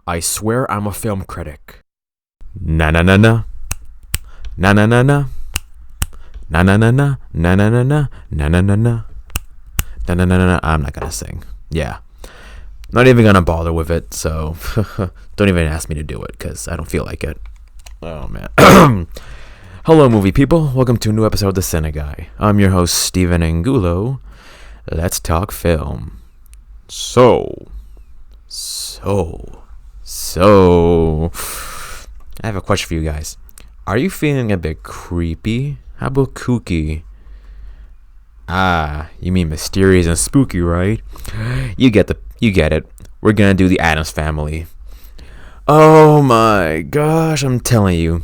I swear I'm a film critic. Na na na na. Na na na na. Na na na na. Na na na na. Na na na na. Na na na na. I'm not gonna sing. Yeah. Not even gonna bother with it, so don't even ask me to do it, because I don't feel like it. Oh, man. Hello, movie people. Welcome to a new episode of the CineGuy. I'm your host, Steven Angulo. Let's talk film. So, I have a question for you guys. Are you feeling a bit creepy? How about kooky? Ah, you mean mysterious and spooky, right? You get it. We're gonna do the Addams Family. Oh my gosh, I'm telling you.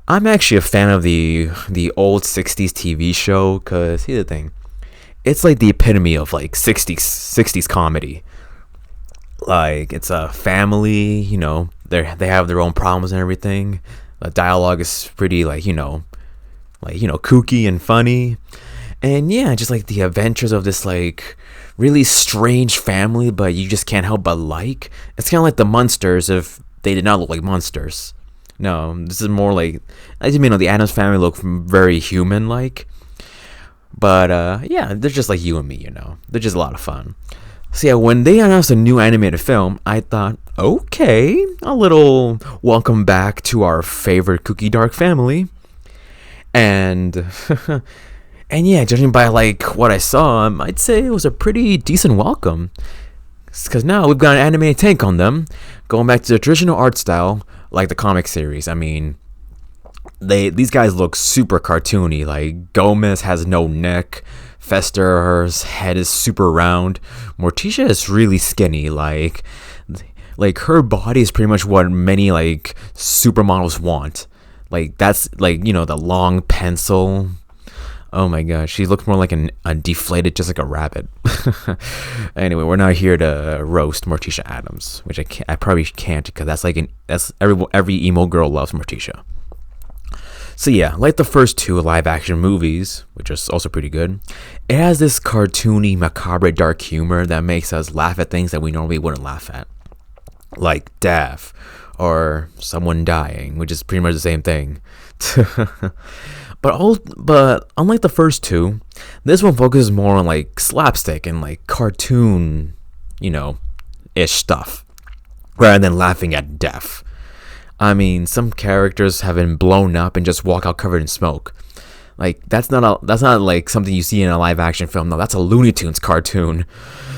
I'm actually a fan of the old 60s TV show, because here's the thing. It's like the epitome of like 60s comedy. Like, it's a family, they have their own problems and everything. The dialogue is pretty kooky and funny. And yeah, just like the adventures of this like really strange family, but you just can't help but like. It's kind of like the Munsters if they did not look like monsters. No, this is more like, as you mean, the Addams Family look very human-like. But yeah, they're just like you and me, They're just a lot of fun. So yeah, when they announced a new animated film, I thought, okay, a little welcome back to our favorite kooky dark family. And and yeah, judging by like what I saw, I'd say it was a pretty decent welcome. Because now we've got an animated take on them, going back to the traditional art style, like the comic series. I mean, these guys look super cartoony. Like, Gomez has no neck, Fester's head is super round, Morticia is really skinny. Like her body is pretty much what many like supermodels want. Like, that's like, the long pencil. Oh my gosh, she looks more like a deflated, just like a rabbit. Anyway, we're not here to roast Morticia Addams, which I probably can't, because that's every emo girl loves Morticia. So yeah, like the first two live action movies, which is also pretty good, it has this cartoony, macabre, dark humor that makes us laugh at things that we normally wouldn't laugh at, like death or someone dying, which is pretty much the same thing. But unlike the first two, this one focuses more on like slapstick and like cartoon, ish stuff, rather than laughing at death. I mean, some characters have been blown up and just walk out covered in smoke. Like, that's not like something you see in a live action film. No, that's a Looney Tunes cartoon.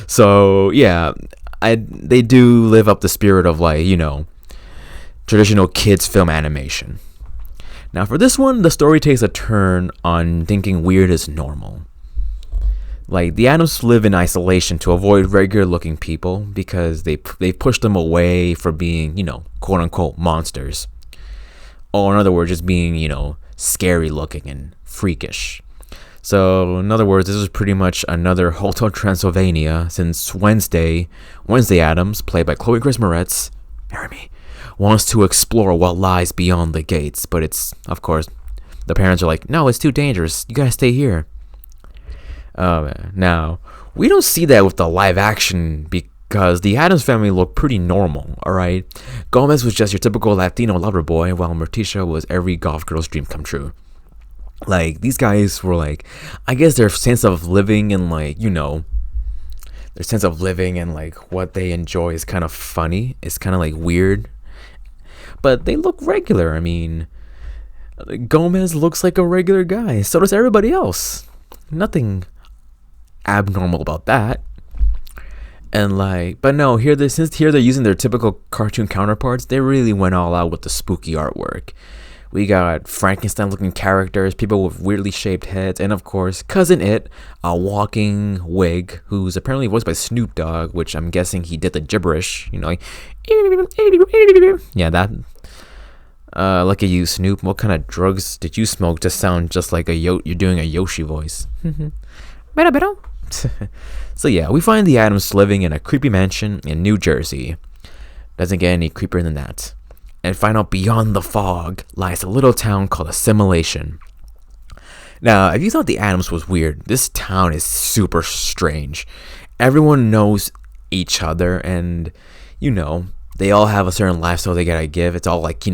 So yeah, they do live up the spirit of like, traditional kids film animation. Now for this one, the story takes a turn on thinking weird is normal. Like, the Addams live in isolation to avoid regular looking people because they pushed them away for being, quote unquote monsters. Or in other words, just being, scary looking and freakish. So in other words, this is pretty much another Hotel Transylvania, since Wednesday Addams, played by Chloe Grace Moretz, marry me, wants to explore what lies beyond the gates, but it's, of course, the parents are like, no, it's too dangerous, you gotta stay here. Now, we don't see that with the live action because the Addams Family look pretty normal, alright? Gomez was just your typical Latino lover boy, while Morticia was every golf girl's dream come true. Like, these guys were like, I guess their sense of living and like, their sense of living and like what they enjoy is kind of funny. It's kind of like weird. But they look regular. I mean, Gomez looks like a regular guy. So does everybody else. Nothing abnormal about that. And like, but no, since they're using their typical cartoon counterparts, they really went all out with the spooky artwork. We got Frankenstein looking characters, people with weirdly shaped heads, and of course, Cousin It, a walking wig, who's apparently voiced by Snoop Dogg, which I'm guessing he did the gibberish, like, yeah, that. Look at you, Snoop. What kind of drugs did you smoke to sound just like you're doing a Yoshi voice? So yeah, we find the Addams living in a creepy mansion in New Jersey. Doesn't get any creepier than that. And find out beyond the fog lies a little town called Assimilation. Now, if you thought the Addams was weird, this town is super strange. Everyone knows each other, and They all have a certain lifestyle they gotta give. It's all like,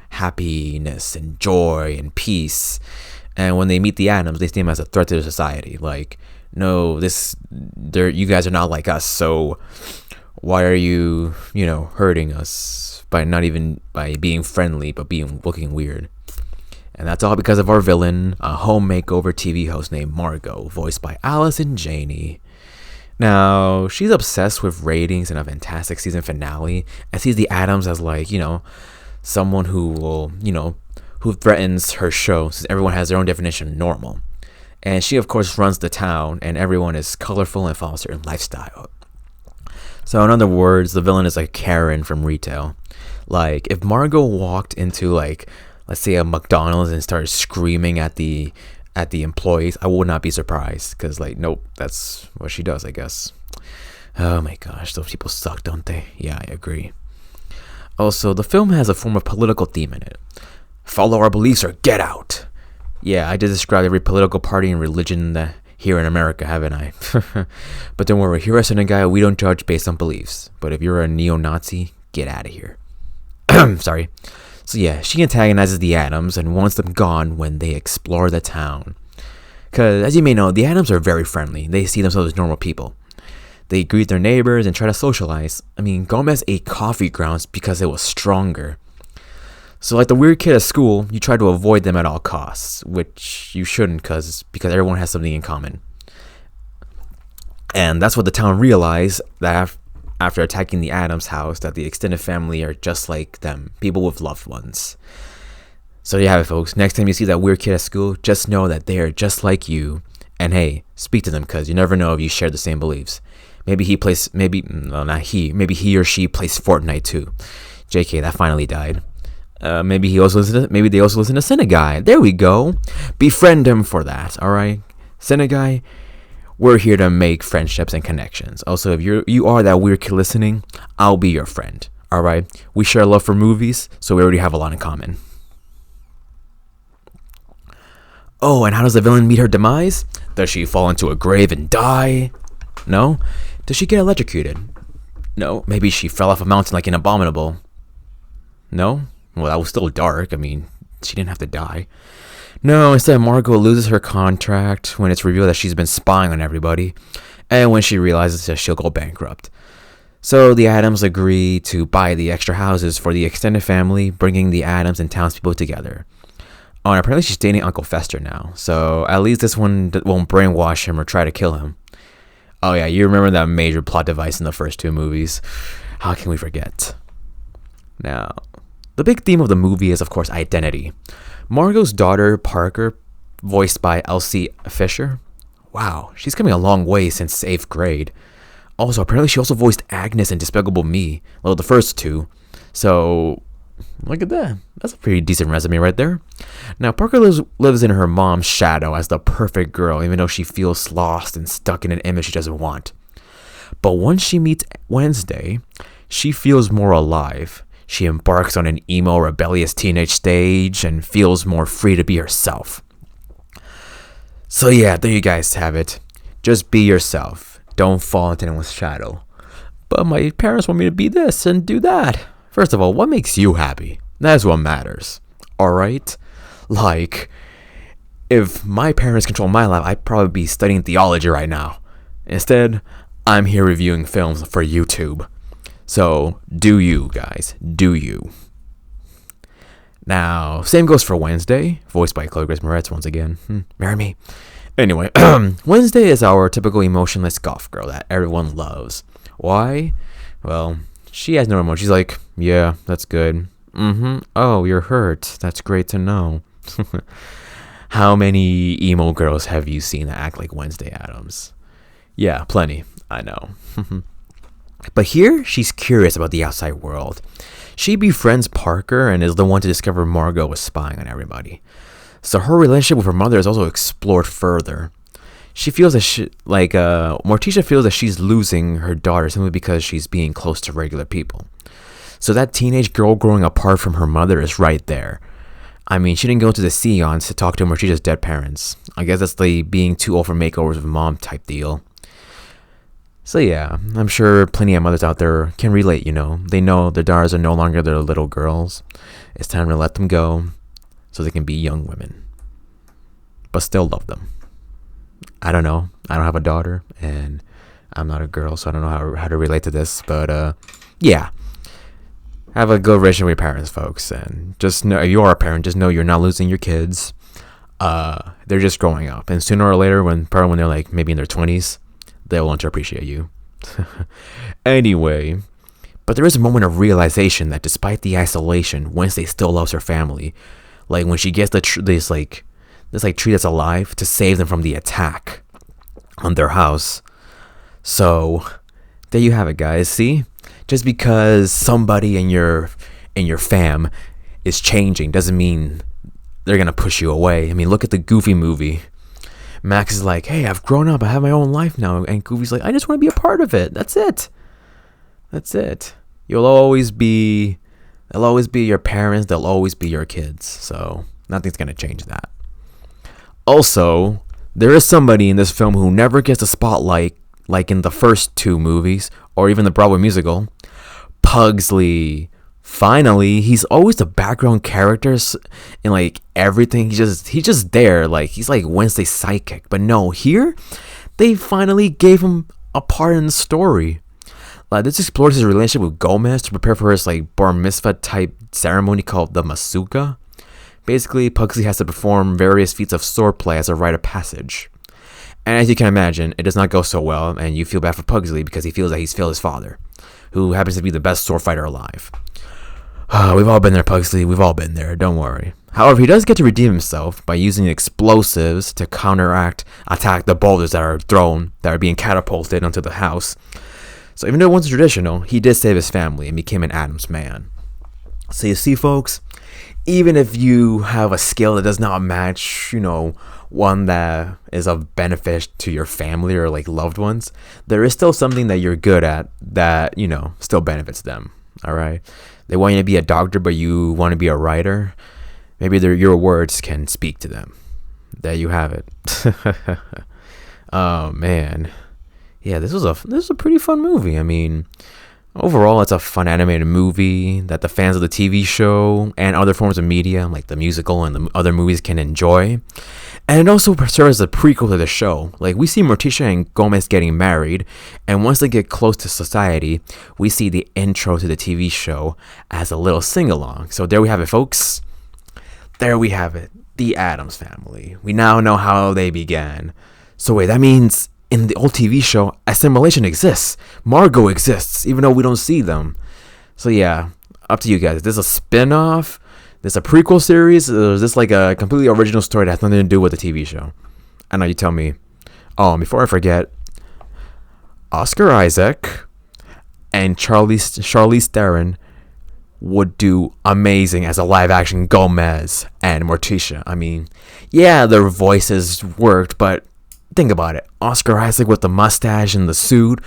happiness and joy and peace. And when they meet the Addams, they see them as a threat to society. Like, no, you guys are not like us, so why are you, hurting us by being friendly, but looking weird? And that's all because of our villain, a home makeover TV host named Margot, voiced by Allison Janney. Now, she's obsessed with ratings and a fantastic season finale, and sees the Addams as like, someone who will, who threatens her show, since everyone has their own definition of normal. And she, of course, runs the town, and everyone is colorful and follows a certain lifestyle. So, in other words, the villain is like Karen from retail. Like, if Margot walked into, like, let's say a McDonald's and started screaming at the employees, I would not be surprised, because, like, nope, that's what she does, I guess. Oh my gosh, those people suck, don't they? Yeah, I agree. Also, the film has a form of political theme in it. Follow our beliefs or get out. Yeah, I did describe every political party and religion here in America, haven't I? But don't worry, here at CineGuy, we don't judge based on beliefs. But if you're a neo-Nazi, get out of here. Sorry. So yeah, she antagonizes the Addams and wants them gone when they explore the town. Because, as you may know, the Addams are very friendly. They see themselves as normal people. They greet their neighbors and try to socialize. I mean, Gomez ate coffee grounds because it was stronger. So like the weird kid at school, you try to avoid them at all costs, which you shouldn't because everyone has something in common. And that's what the town realized that after attacking the Addams house, that the extended family are just like them, people with loved ones. So there you have it, folks. Next time you see that weird kid at school, just know that they are just like you. And hey, speak to them because you never know if you share the same beliefs. Maybe he or she plays Fortnite too. JK, that finally died. Maybe they also listen to CineGuy. There we go. Befriend him for that, alright? CineGuy, we're here to make friendships and connections. Also, if you are that weird kid listening, I'll be your friend, alright? We share love for movies, so we already have a lot in common. Oh, and how does the villain meet her demise? Does she fall into a grave and die? No? Does she get electrocuted? No. Maybe she fell off a mountain like an Abominable? No? Well, that was still dark. I mean, she didn't have to die. No, instead Margot loses her contract when it's revealed that she's been spying on everybody, and when she realizes that she'll go bankrupt. So the Addams agree to buy the extra houses for the extended family, bringing the Addams and townspeople together. Oh, and apparently she's dating Uncle Fester now, so at least this one won't brainwash him or try to kill him. Oh yeah, you remember that major plot device in the first two movies. How can we forget? Now, the big theme of the movie is, of course, identity. Margot's daughter, Parker, voiced by Elsie Fisher. Wow, she's coming a long way since 8th grade. Also, apparently she also voiced Agnes in Despicable Me. Well, the first two. So, look at that. That's a pretty decent resume right there. Now, Parker lives in her mom's shadow as the perfect girl, even though she feels lost and stuck in an image she doesn't want. But once she meets Wednesday, she feels more alive. She embarks on an emo, rebellious teenage stage and feels more free to be herself. So yeah, there you guys have it. Just be yourself. Don't fall into anyone's shadow. But my parents want me to be this and do that. First of all, what makes you happy? That's what matters. Alright? Like, if my parents control my life, I'd probably be studying theology right now. Instead, I'm here reviewing films for YouTube. So, do you, guys. Do you. Now, same goes for Wednesday, voiced by Chloe Grace Moretz once again. Marry me. Anyway, Wednesday is our typical emotionless goth girl that everyone loves. Why? Well, she has no emotion. She's like, yeah, that's good. Oh, you're hurt. That's great to know. How many emo girls have you seen that act like Wednesday Addams? Yeah, plenty. I know. But here, she's curious about the outside world. She befriends Parker and is the one to discover Margot was spying on everybody. So her relationship with her mother is also explored further. She feels that Morticia feels that she's losing her daughter simply because she's being close to regular people. So that teenage girl growing apart from her mother is right there. I mean, she didn't go to the Seance to talk to Morticia's dead parents. I guess that's the being too old for makeovers with mom type deal. So yeah, I'm sure plenty of mothers out there can relate, They know their daughters are no longer their little girls. It's time to let them go so they can be young women. But still love them. I don't know. I don't have a daughter and I'm not a girl, so I don't know how to relate to this. But yeah. Have a good relationship with your parents, folks. And just know, if you are a parent, just know you're not losing your kids. They're just growing up. And sooner or later, probably when they're like maybe in their 20s, they'll learn to appreciate you. Anyway, but there is a moment of realization that despite the isolation, Wednesday still loves her family. Like when she gets this tree that's alive to save them from the attack on their house. So there you have it, guys. See, just because somebody in your fam is changing doesn't mean they're gonna push you away. I mean, look at the Goofy movie. Max is like, hey, I've grown up. I have my own life now. And Goofy's like, I just want to be a part of it. That's it. They'll always be your parents. They'll always be your kids. So nothing's going to change that. Also, there is somebody in this film who never gets a spotlight like in the first two movies or even the Broadway musical. Pugsley. Finally, he's always the background characters in like everything. He's just there, like he's like Wednesday's sidekick. But no, here they finally gave him a part in the story. Like this explores his relationship with Gomez to prepare for his like bar mitzvah type ceremony called the Masuka. Basically, Pugsley has to perform various feats of swordplay as a rite of passage. And as you can imagine, it does not go so well, and you feel bad for Pugsley because he feels that he's failed his father, who happens to be the best sword fighter alive. We've all been there, Pugsley. We've all been there. Don't worry. However, he does get to redeem himself by using explosives to attack the boulders that are being catapulted onto the house. So even though it wasn't traditional, he did save his family and became an Addams man. So you see, folks, even if you have a skill that does not match, one that is of benefit to your family or like loved ones, there is still something that you're good at that, still benefits them. All right. They want you to be a doctor, but you want to be a writer. Maybe your words can speak to them. There you have it. Oh man, yeah, this was a pretty fun movie. I mean, overall, it's a fun animated movie that the fans of the TV show and other forms of media, like the musical and the other movies, can enjoy. And it also serves as a prequel to the show. Like, we see Morticia and Gomez getting married, and once they get close to society, we see the intro to the TV show as a little sing-along. So there we have it, folks. There we have it. The Addams Family. We now know how they began. So wait, that means in the old TV show, assimilation exists. Margot exists, even though we don't see them. So yeah, up to you guys. Is this a spin-off? This a prequel series? Or is this like a completely original story that has nothing to do with the TV show? I know, you tell me. Oh, and before I forget, Oscar Isaac and Charlize Theron would do amazing as a live-action Gomez and Morticia. I mean, yeah, their voices worked, but think about it. Oscar Isaac with the mustache and the suit,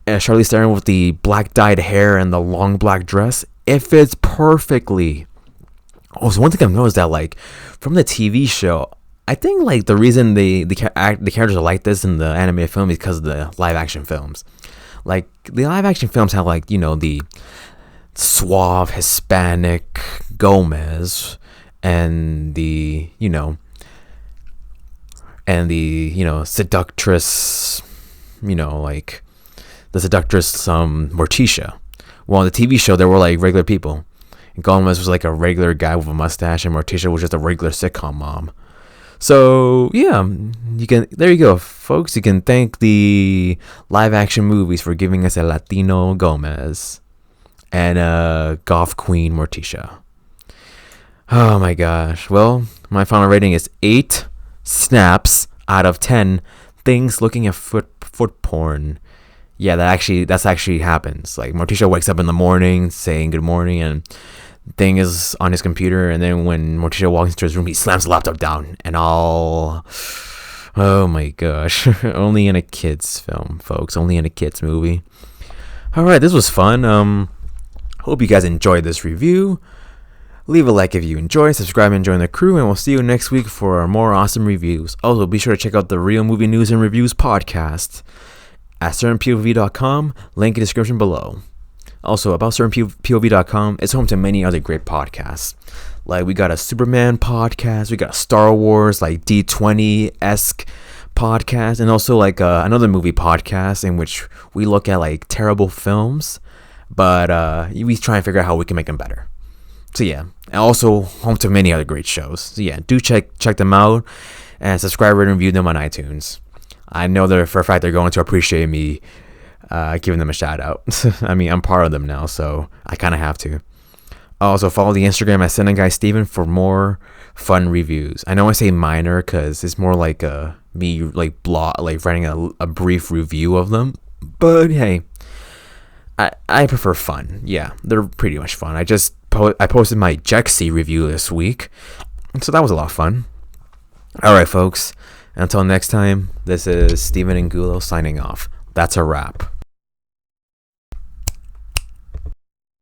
and Charlize Theron with the black dyed hair and the long black dress. It fits perfectly. Also, one thing I've noticed that, like, from the TV show, I think, like, the reason the characters are like this in the animated film is because of the live-action films. Like, the live-action films have, like, the suave Hispanic Gomez and the seductress, like, the seductress, Morticia. Well, on the TV show, they were, like, regular people. Gomez was like a regular guy with a mustache, and Morticia was just a regular sitcom mom. So yeah, there you go, folks. You can thank the live action movies for giving us a Latino Gomez and a goth queen Morticia. Oh my gosh. Well, my final rating is 8 snaps out of 10 things looking at foot porn. Yeah, that's actually happens. Like, Morticia wakes up in the morning saying good morning, and thing is on his computer, and then when Morticia walks into his room, he slams the laptop down and all. Oh my gosh. Only in a kid's film, folks. Only in a kid's movie. Alright, this was fun. Hope you guys enjoyed this review. Leave a like if you enjoy, subscribe and join the crew, and we'll see you next week for more awesome reviews. Also, be sure to check out the Real Movie News and Reviews podcast at certainpov.com, link in the description below. Also, about certainpov.com, it's home to many other great podcasts. Like, we got a Superman podcast, we got a Star Wars, like D20-esque podcast, and also like another movie podcast in which we look at like terrible films, but we try and figure out how we can make them better. So yeah, and also home to many other great shows. So yeah, do check them out and subscribe, rate, and review them on iTunes. I know that for a fact they're going to appreciate me giving them a shout out. I mean, I'm part of them now, so I kind of have to. Also, follow the Instagram at CineGuy Steven for more fun reviews. I know I say minor because it's more like me like writing a brief review of them. But hey, I prefer fun. Yeah, they're pretty much fun. I posted my Jexy review this week, so that was a lot of fun. All right, folks. Until next time, this is Steven Angulo signing off. That's a wrap.